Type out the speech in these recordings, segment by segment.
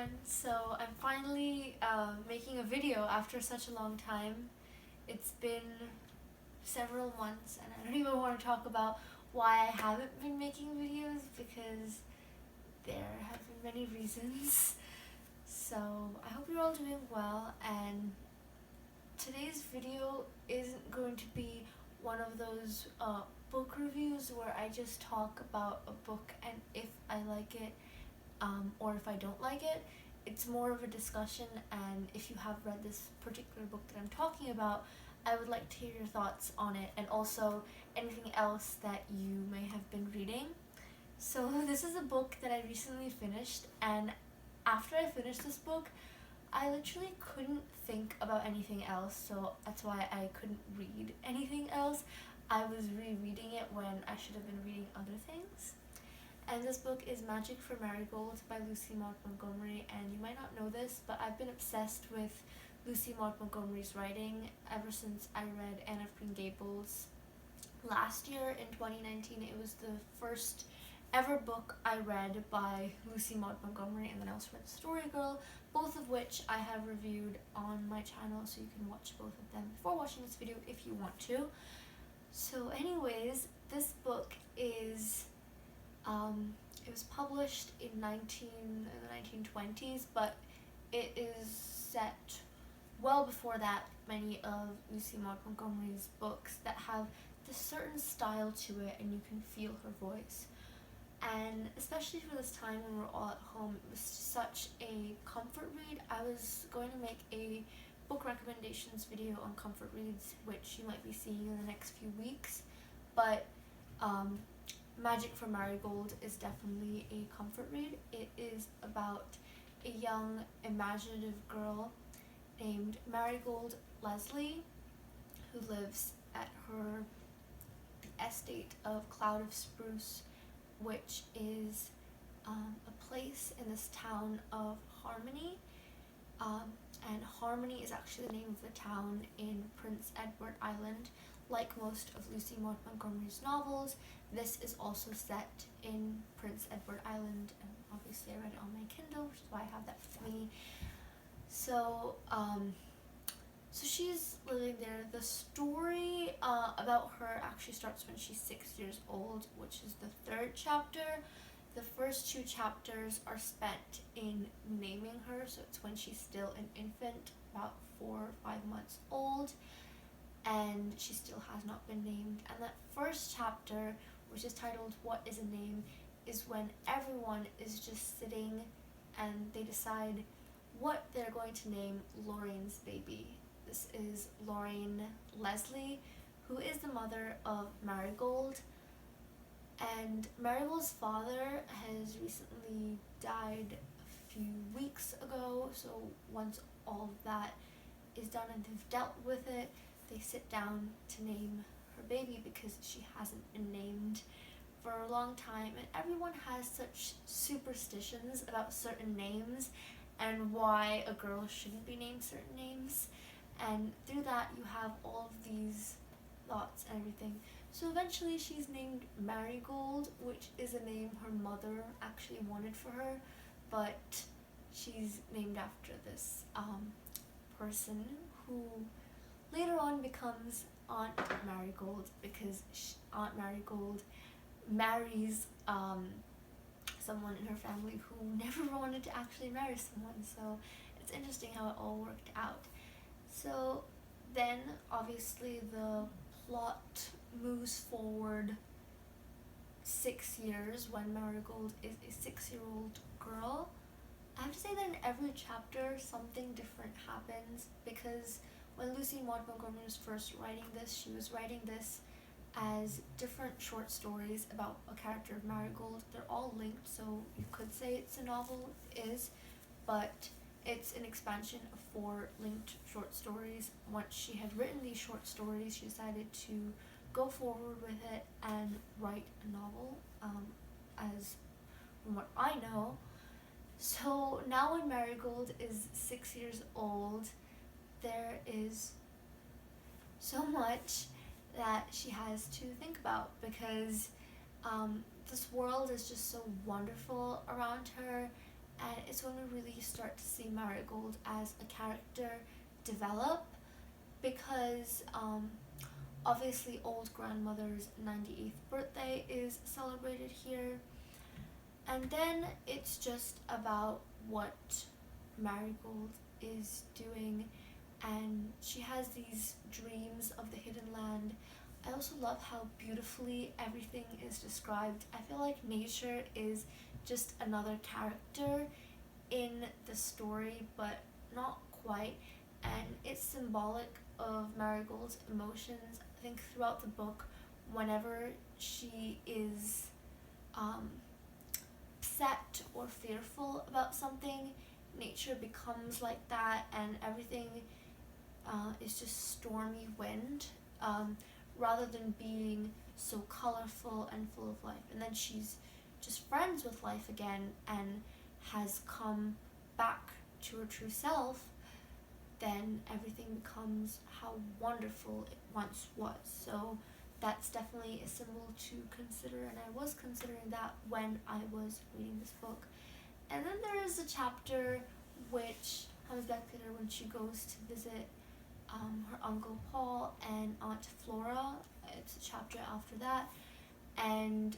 everyone. So I'm finally making a video after such a long time. It's been several months and I don't even want to talk about why I haven't been making videos because there have been many reasons. So I hope you're all doing well, and today's video isn't going to be one of those book reviews where I just talk about a book and if I like it or if I don't like it. It's more of a discussion, and if you have read this particular book that I'm talking about, I would like to hear your thoughts on it, and also anything else that you may have been reading. So this is a book that I recently finished, and after I finished this book, I literally couldn't think about anything else, so that's why I couldn't read anything else. I was rereading it when I should have been reading other things. And this book is Magic for Marigold by Lucy Maud Montgomery, and you might not know this, but I've been obsessed with Lucy Maud Montgomery's writing ever since I read Anne of Green Gables last year in 2019. It was the first ever book I read by Lucy Maud Montgomery, and then I also read Story Girl, both of which I have reviewed on my channel, so you can watch both of them before watching this video if you want to. So anyways, this book is it was published in the 1920s, but it is set well before that. Many of Lucy Maud Montgomery's books that have this certain style to it, and you can feel her voice. And especially for this time when we're all at home, it was such a comfort read. I was going to make a book recommendations video on comfort reads, which you might be seeing in the next few weeks, but Magic for Marigold is definitely a comfort read. It is about a young, imaginative girl named Marigold Lesley who lives at the estate of Cloud of Spruce, which is a place in this town of Harmony. And Harmony is actually the name of the town in Prince Edward Island. Like most of Lucy Maud Montgomery's novels, this is also set in Prince Edward Island, and obviously I read it on my Kindle, which is why I have that with me. So, so she's living there. The story about her actually starts when she's 6 years old, which is the third chapter. The first two chapters are spent in naming her, so it's when she's still an infant, about 4 or 5 months old, and she still has not been named. And that first chapter, which is titled What is a Name, is when everyone is just sitting and they decide what they're going to name Lorraine's baby. This is Marigold Lesley, who is the mother of Marigold. And Marigold's father has recently died a few weeks ago, so once all of that is done and they've dealt with it, they sit down to name her baby because she hasn't been named for a long time. And everyone has such superstitions about certain names and why a girl shouldn't be named certain names. And through that you have all of these thoughts and everything. So eventually she's named Marigold, which is a name her mother actually wanted for her, but she's named after this person who later on becomes Aunt Marigold, because Aunt Marigold marries someone in her family who never wanted to actually marry someone. So it's interesting how it all worked out. So then obviously the plot moves forward 6 years when Marigold is a 6-year-old girl. I have to say that in every chapter something different happens, because when Lucy Maud Montgomery was first writing this, she was writing this as different short stories about a character of Marigold. They're all linked, so you could say it's a novel, it is, but it's an expansion of 4 linked short stories. Once she had written these short stories, she decided to go forward with it and write a novel, as from what I know. So now when Marigold is 6 years old, there is so much that she has to think about, because this world is just so wonderful around her, and it's when we really start to see Marigold as a character develop, because obviously old grandmother's 98th birthday is celebrated here, and then it's just about what Marigold is doing, and she has these dreams of the hidden land. I also love how beautifully everything is described. I feel like nature is just another character in the story, but not quite, and it's symbolic of Marigold's emotions. I think throughout the book, whenever she is upset or fearful about something, nature becomes like that, and everything is just stormy wind, rather than being so colorful and full of life. And then she's just friends with life again and has come back to her true self, then everything becomes how wonderful it once was. So that's definitely a symbol to consider, and I was considering that when I was reading this book. And then there is a chapter which comes back later when she goes to visit her Uncle Paul and Aunt Flora. It's a chapter after that, and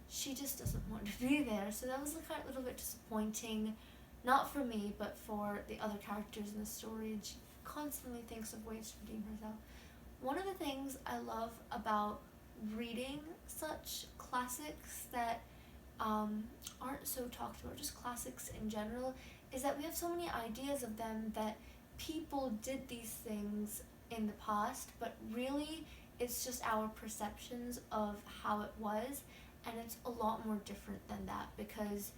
she just doesn't want to be there. So that was a little bit disappointing, not for me, but for the other characters in the story. And she constantly thinks of ways to redeem herself. One of the things I love about reading such classics that aren't so talked about, just classics in general, is that we have so many ideas of them, that people did these things in the past, but really it's just our perceptions of how it was, and it's a lot more different than that, because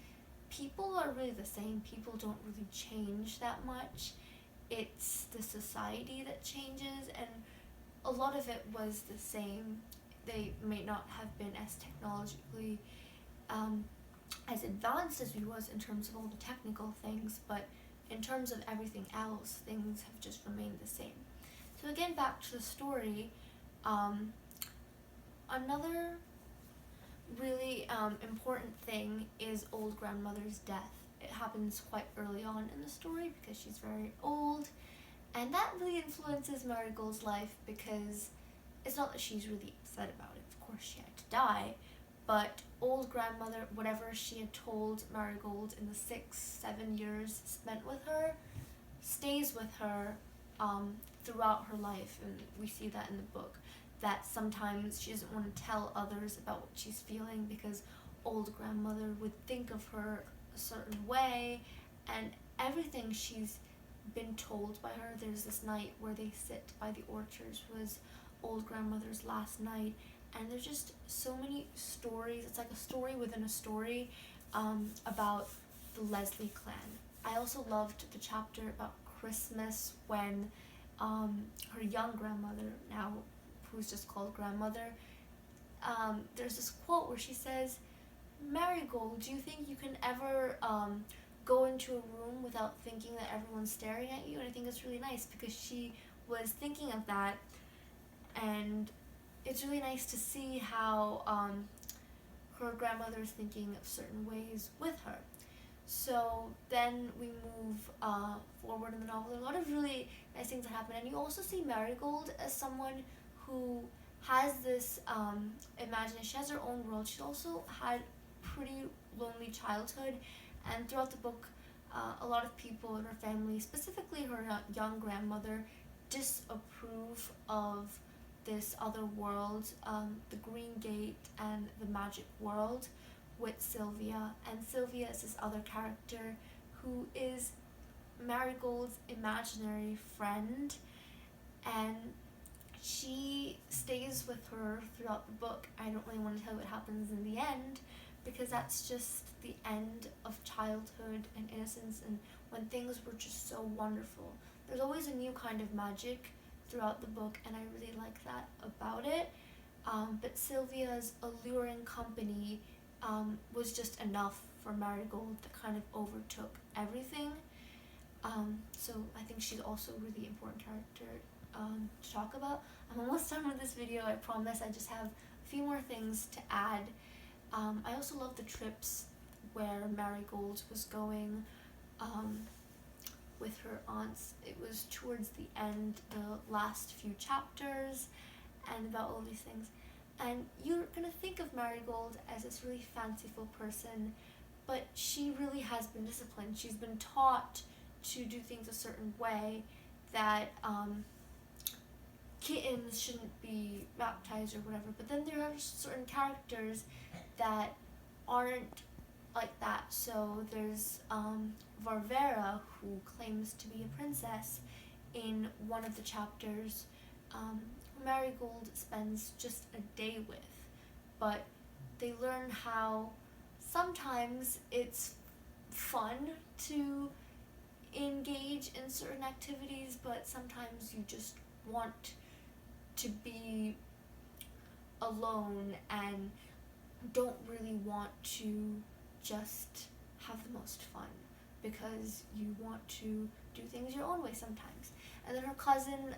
people are really the same. People don't really change that much. It's the society that changes, and a lot of it was the same. They may not have been as technologically as advanced as we was in terms of all the technical things, but in terms of everything else, things have just remained the same. So again, back to the story, another really important thing is old grandmother's death. It happens quite early on in the story because she's very old, and that really influences Marigold's life, because it's not that she's really upset about it. Of course she had to die, but old grandmother, whatever she had told Marigold in the 6-7 years spent with her, stays with her throughout her life. And we see that in the book, that sometimes she doesn't want to tell others about what she's feeling because old grandmother would think of her a certain way, and everything she's been told by her. There's this night where they sit by the orchards, was old grandmother's last night, and there's just so many stories. It's like a story within a story about the Lesley clan. I also loved the chapter about Christmas when her young grandmother, now who's just called grandmother, there's this quote where she says, "Marigold, do you think you can ever go into a room without thinking that everyone's staring at you?" And I think it's really nice because she was thinking of that, and it's really nice to see how her grandmother is thinking of certain ways with her. So then we move forward in the novel. There are a lot of really nice things that happen, and you also see Marigold as someone who has this imagination. She has her own world. She's also had pretty lonely childhood, and throughout the book, a lot of people in her family, specifically her young grandmother, disapprove of this other world, the Green Gate and the magic world, with Sylvia. And Sylvia is this other character who is Marigold's imaginary friend, and she stays with her throughout the book. I don't really want to tell you what happens in the end, because that's just the end of childhood and innocence, and when things were just so wonderful. There's always a new kind of magic throughout the book, and I really like that about it. But Sylvia's alluring company was just enough for Marigold that kind of overtook everything. So I think she's also a really important character to talk about. I'm almost done with this video, I promise. I just have a few more things to add. I also love the trips where Marigold was going with her aunts. It was towards the end, the last few chapters, and about all these things. And you're gonna think of Marigold as this really fanciful person, but she really has been disciplined. She's been taught to do things a certain way, that kittens shouldn't be baptized or whatever. But then there are certain characters that aren't like that. So there's Varvara, who claims to be a princess. In one of the chapters, Marigold spends just a day with, but they learn how sometimes it's fun to engage in certain activities, but sometimes you just want to be alone and don't really want to just have the most fun, because you want to do things your own way sometimes. And then her cousin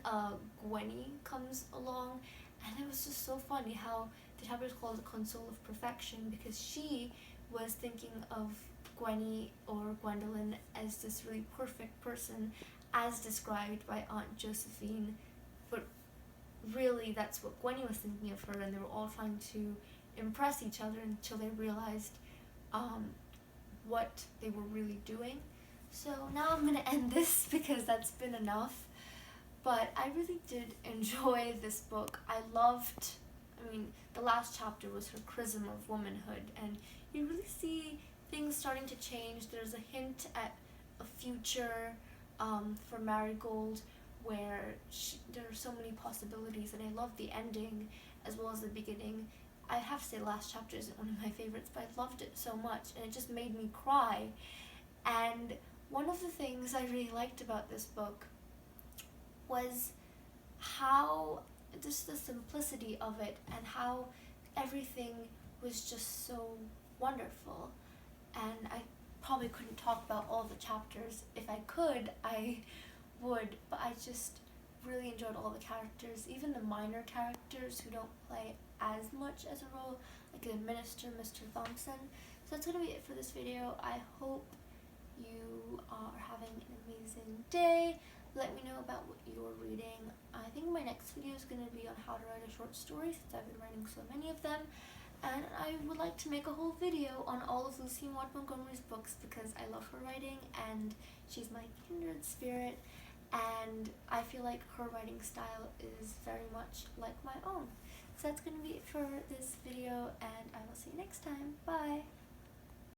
Gwenny comes along, and it was just so funny how the chapter is called The Console of Perfection, because she was thinking of Gwenny or Gwendolyn as this really perfect person as described by Aunt Josephine, but really that's what Gwenny was thinking of her, and they were all trying to impress each other until they realized what they were really doing. So now I'm gonna end this because that's been enough, but I really did enjoy this book. The last chapter was her chrism of womanhood, and you really see things starting to change. There's a hint at a future for Marigold where there are so many possibilities, and I love the ending as well as the beginning. I have to say the last chapter isn't one of my favorites, but I loved it so much, and it just made me cry. And one of the things I really liked about this book was how, just the simplicity of it, and how everything was just so wonderful. And I probably couldn't talk about all the chapters. If I could, I would, but I just really enjoyed all the characters, even the minor characters who don't play as much as a role, like the minister, Mr. Thompson. So that's gonna be it for this video. I hope you are having an amazing day. Let me know about what you're reading. I think my next video is gonna be on how to write a short story, since I've been writing so many of them. And I would like to make a whole video on all of Lucy Maud Montgomery's books, because I love her writing and she's my kindred spirit, and I feel like her writing style is very much like my own. So that's going to be it for this video, and I will see you next time. Bye!